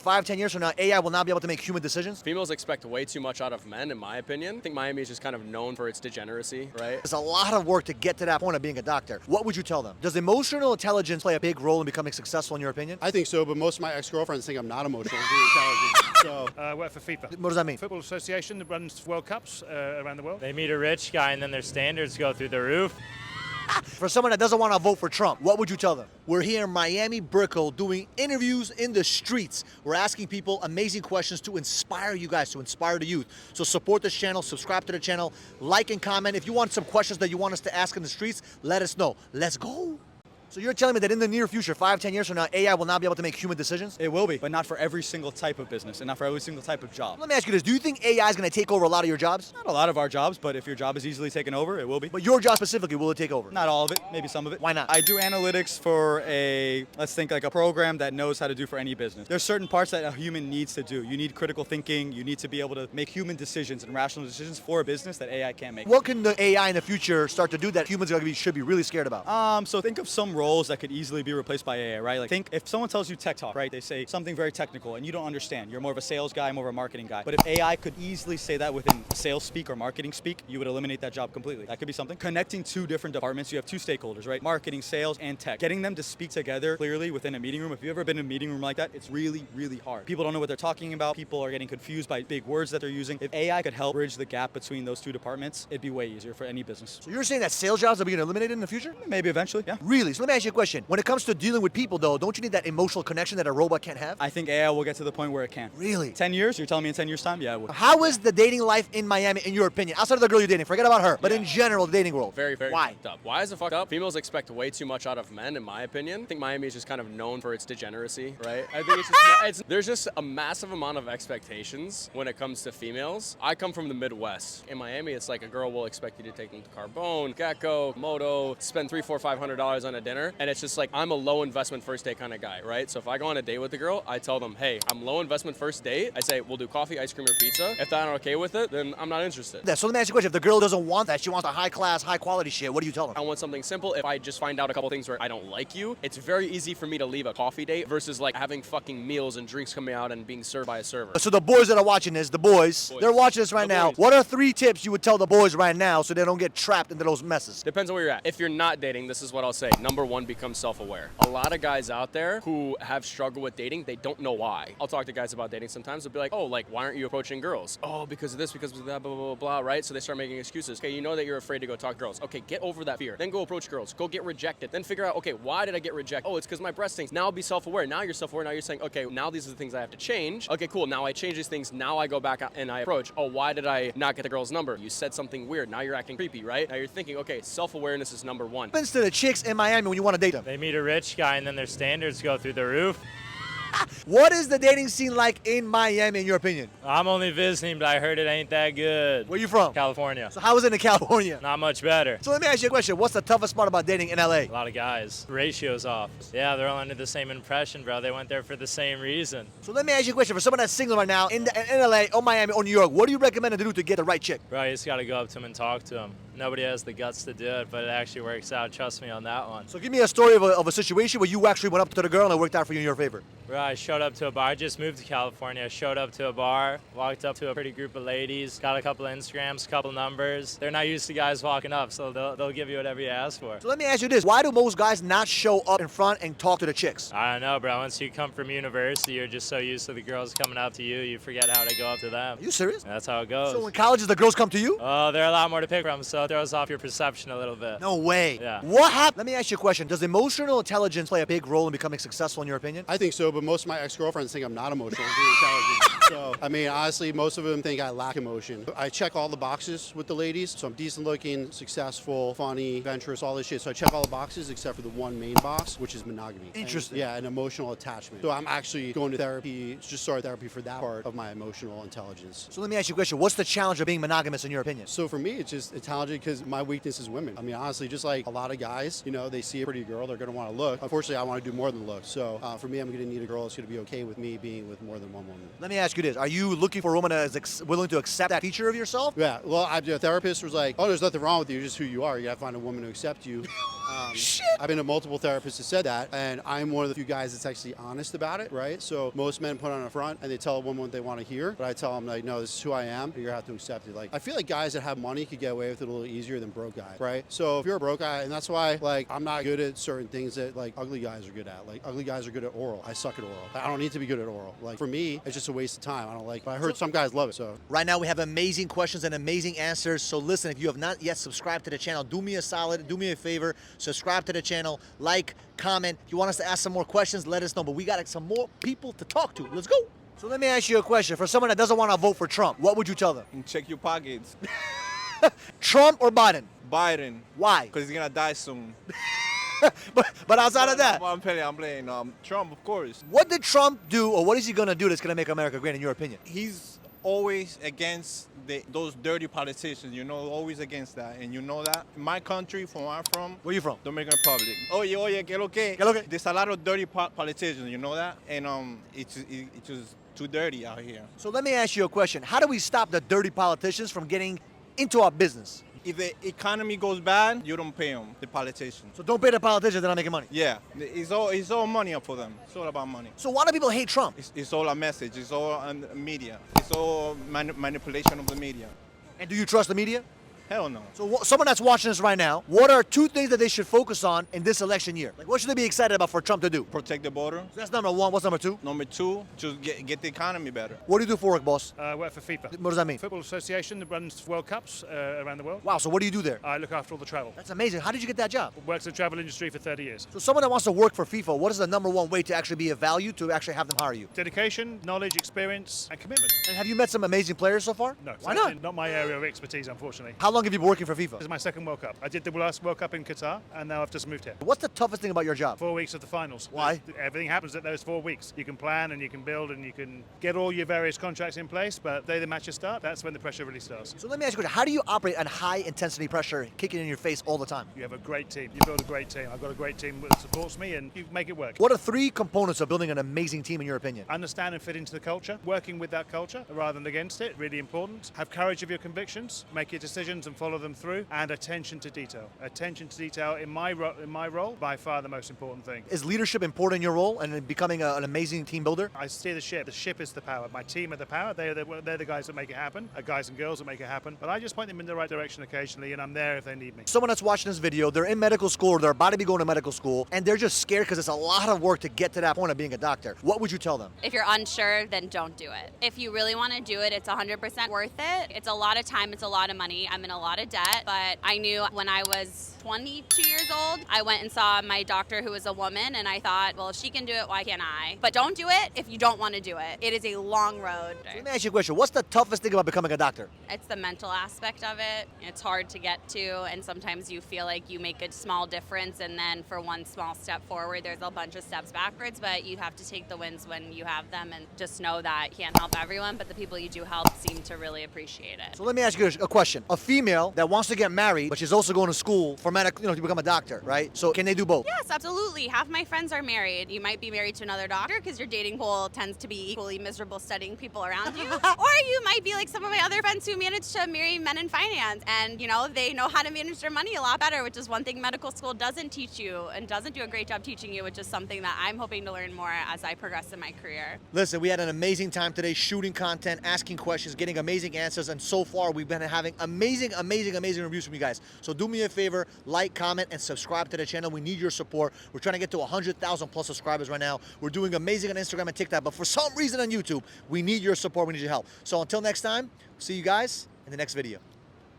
5, 10 years from now, AI will not be able to make human decisions? Females expect way too much out of men, in my opinion. I think Miami is just kind of known for its degeneracy, right? There's a lot of work to get to that point of being a doctor. What would you tell them? Does emotional intelligence play a big role in becoming successful, in your opinion? I think so, but most of my ex-girlfriends think I'm not emotional, intelligent. So I work for FIFA. What does that mean? Football Association that runs World Cups around the world. They meet a rich guy and then their standards go through the roof. For someone that doesn't want to vote for Trump, what would you tell them? We're here in Miami, Brickell, doing interviews in the streets. We're asking people amazing questions to inspire you guys, to inspire the youth. So support this channel, subscribe to the channel, like and comment. If you want some questions that you want us to ask in the streets, let us know. Let's go. So you're telling me that in the near future, 5, 10 years from now, AI will not be able to make human decisions? It will be, but not for every single type of business and not for every single type of job. Let me ask you this. Do you think AI is going to take over a lot of your jobs? Not a lot of our jobs, but if your job is easily taken over, it will be. But your job specifically, will it take over? Not all of it, maybe some of it. Why not? I do analytics for let's think like a program that knows how to do for any business. There's certain parts that a human needs to do. You need critical thinking. You need to be able to make human decisions and rational decisions for a business that AI can't make. What can the AI in the future start to do that humans should be really scared about? So think of some roles that could easily be replaced by AI, right? Like think if someone tells you tech talk, right? They say something very technical and you don't understand. You're more of a sales guy, more of a marketing guy. But if AI could easily say that within sales speak or marketing speak, you would eliminate that job completely. That could be something. Connecting two different departments, you have two stakeholders, right? Marketing, sales, and tech. Getting them to speak together clearly within a meeting room. If you've ever been in a meeting room like that, it's really, really hard. People don't know what they're talking about. People are getting confused by big words that they're using. If AI could help bridge the gap between those two departments, it'd be way easier for any business. So you're saying that sales jobs are being eliminated in the future? Maybe eventually, yeah. Really? So let me ask you a question. When it comes to dealing with people, though, don't you need that emotional connection that a robot can't have? I think AI will get to the point where it can. Really? 10 years? You're telling me in 10 years' time? Yeah, it would. How is the dating life in Miami, in your opinion? Outside of the girl you're dating, forget about her, but in general, the dating world. Very, very Why? fucked up. Why is it fucked up? Females expect way too much out of men, in my opinion. I think Miami is just kind of known for its degeneracy, right? I think there's just a massive amount of expectations when it comes to females. I come from the Midwest. In Miami, it's like a girl will expect you to take them to Carbone, Gecko, Moto, spend $300, $400, $500 on a dinner, and it's just like I'm a low investment first date kind of guy, right? So if I go on a date with a girl, I tell them, hey, I'm low investment first date. I say, we'll do coffee, ice cream, or pizza. If they're not okay with it, then I'm not interested. Yeah, so let me ask you a question. If the girl doesn't want that, she wants a high class, high quality shit, what do you tell them? I want something simple. If I just find out a couple things where I don't like you, it's very easy for me to leave a coffee date versus like having fucking meals and drinks coming out and being served by a server. So the boys that are watching this, they're watching this right now. What are 3 tips you would tell the boys right now so they don't get trapped into those messes? Depends on where you're at. If you're not dating, this is what I'll say. Number 1, become self-aware. A lot of guys out there who have struggled with dating, they don't know why. I'll talk to guys about dating sometimes. They'll be like, oh, like, why aren't you approaching girls? Oh, because of this, because of that, blah, blah, blah, blah, right? So they start making excuses. Okay, you know that you're afraid to go talk to girls. Okay, get over that fear. Then go approach girls. Go get rejected. Then figure out, okay, why did I get rejected? Oh, it's because my breast stinks. Now be self-aware. Now you're self-aware. Now you're saying, okay, now these are the things I have to change. Okay, cool. Now I change these things. Now I go back out and I approach. Oh, why did I not get the girl's number? You said something weird. Now you're acting creepy, right? Now you're thinking, okay, self-awareness is number 1. What happens to the chicks in Miami when you want to date them? They meet a rich guy and then their standards go through the roof. What is the dating scene like in Miami, in your opinion? I'm only visiting, but I heard it ain't that good. Where you from? California. So how is it in California? Not much better. So let me ask you a question. What's the toughest part about dating in LA? A lot of guys. Ratio's off. Yeah, they're all under the same impression, bro. They went there for the same reason. So let me ask you a question. For someone that's single right now in LA or Miami or New York, what do you recommend to do to get the right chick? Bro, you just got to go up to them and talk to them. Nobody has the guts to do it, but it actually works out. Trust me on that one. So give me a story of a situation where you actually went up to the girl and it worked out for you in your favor. Bro, I showed up to a bar. I just moved to California. I showed up to a bar, walked up to a pretty group of ladies, got a couple of Instagrams, a couple numbers. They're not used to guys walking up, so they'll give you whatever you ask for. So let me ask you this. Why do most guys not show up in front and talk to the chicks? I don't know, bro. Once you come from university, you're just so used to the girls coming up to you, you forget how to go up to them. Are you serious? That's how it goes. So in colleges, the girls come to you? Oh, there are a lot more to pick from, so it throws off your perception a little bit. No way. Yeah. What happened? Let me ask you a question. Does emotional intelligence play a big role in becoming successful, in your opinion? I think so, but most of my ex-girlfriends think I'm not emotional, intelligent. So, I mean, honestly, most of them think I lack emotion. I check all the boxes with the ladies, so I'm decent looking, successful, funny, adventurous, all this shit. So I check all the boxes except for the one main box, which is monogamy. Interesting. Yeah, and emotional attachment. So I'm actually going to therapy, just started therapy for that part of my emotional intelligence. So let me ask you a question. What's the challenge of being monogamous, in your opinion? So for me, it's just intelligent because my weakness is women. I mean, honestly, just like a lot of guys, you know, they see a pretty girl, they're going to want to look. Unfortunately, I want to do more than look. So for me, I'm going to need a girl that's going to be okay with me being with more than one woman. Let me ask you this. Are you looking for a woman that is willing to accept that feature of yourself? Yeah, well, a therapist was like, oh, there's nothing wrong with you, just who you are. You got to find a woman to accept you. Shit. I've been to multiple therapists that said that, and I'm one of the few guys that's actually honest about it, right? So most men put on a front and they tell a woman what they want to hear, but I tell them like, no, this is who I am, and you're gonna have to accept it. Like, I feel like guys that have money could get away with it a little easier than broke guys, right? So if you're a broke guy, and that's why like I'm not good at certain things that like ugly guys are good at. Like ugly guys are good at oral. I suck at oral. I don't need to be good at oral. Like for me, it's just a waste of time. I don't like. But I heard some guys love it. So Right now we have amazing questions and amazing answers. So listen, if you have not yet subscribed to the channel, do me a solid, do me a favor, subscribe to the channel, like, comment. If you want us to ask some more questions, let us know. But we got some more people to talk to. Let's go. So let me ask you a question. For someone that doesn't want to vote for Trump, what would you tell them? And check your pockets. Trump or Biden? Biden, Why? because he's gonna die soon. but outside of that, I'm playing Trump, of course. what did Trump do, or what is he gonna do that's gonna make America great, in your opinion? He's always against those dirty politicians, always against that. And you know that. In my country, from where I'm from, Where you from? Dominican Republic. Oye, que lo que? Que lo que? There's a lot of dirty politicians, you know that? And it's just too dirty out here. So let me ask you a question. How do we stop the dirty politicians from getting into our business? If the economy goes bad, you don't pay them, the politicians. So don't pay the politicians, they're not making money. Yeah, it's all money for them. It's all about money. So why do people hate Trump? It's all a message. It's all on the media. It's all manipulation of the media. And do you trust the media? Hell no. So someone that's watching this right now, what are 2 things that they should focus on in this election year? Like, what should they be excited about for Trump to do? Protect the border. So that's number 1. What's number 2? Number 2, just get the economy better. What do you do for work, boss? I work for FIFA, What does that mean? football association that runs World Cups around the world. Wow, so what do you do there? I look after all the travel. That's amazing. How did you get that job? Worked in the travel industry for 30 years. So someone that wants to work for FIFA, what is the number 1 way to actually be of value to actually have them hire you? Dedication, knowledge, experience, and commitment. And have you met some amazing players so far? No, Why certainly not? not my area of expertise, unfortunately. How long have you been working for FIFA? This is my second World Cup. I did the last World Cup in Qatar, and now I've just moved here. What's the toughest thing about your job? 4 weeks of the finals. Why? Everything happens at those 4 weeks. You can plan and you can build and you can get all your various contracts in place, but the day the matches start, that's when the pressure really starts. So let me ask you a question. How do you operate on high intensity pressure kicking in your face all the time? You have a great team. You build a great team. I've got a great team that supports me, and you make it work. What are 3 components of building an amazing team in your opinion? Understand and fit into the culture, working with that culture rather than against it, really important. Have courage of your convictions, make your decisions and follow them through, and attention to detail. Attention to detail in my role, by far the most important thing. Is leadership important in your role and in becoming an amazing team builder? I steer the ship. The ship is the power. My team are the power. They're the guys that make it happen, guys and girls that make it happen. But I just point them in the right direction occasionally, and I'm there if they need me. Someone that's watching this video, they're in medical school or they're about to be going to medical school, and they're just scared because it's a lot of work to get to that point of being a doctor. What would you tell them? If you're unsure, then don't do it. If you really want to do it, it's 100% worth it. It's a lot of time, it's a lot of money. I'm in a lot of debt, but I knew when I was 22 years old, I went and saw my doctor who was a woman, and I thought, well, if she can do it, why can't I? But don't do it if you don't want to do it. It is a long road. Let me ask you a question. What's the toughest thing about becoming a doctor? It's the mental aspect of it. It's hard to get to, and sometimes you feel like you make a small difference, and then for one small step forward, there's a bunch of steps backwards, but you have to take the wins when you have them, and just know that you can't help everyone, but the people you do help seem to really appreciate it. So let me ask you a question. A female that wants to get married, but she's also going to school for medical, to become a doctor, right? So can they do both? Yes, absolutely. Half my friends are married. You might be married to another doctor because your dating pool tends to be equally miserable studying people around you. Or you might be like some of my other friends who managed to marry men in finance, and they know how to manage their money a lot better, which is one thing medical school doesn't teach you and doesn't do a great job teaching you, which is something that I'm hoping to learn more as I progress in my career. Listen, we had an amazing time today shooting content, asking questions, getting amazing answers, and so far we've been having amazing reviews from you guys. So do me a favor, like, comment, and subscribe to the channel. We need your support. We're trying to get to 100,000 plus subscribers right now. We're doing amazing on Instagram and TikTok, but for some reason on YouTube, we need your support, we need your help. So until next time, see you guys in the next video.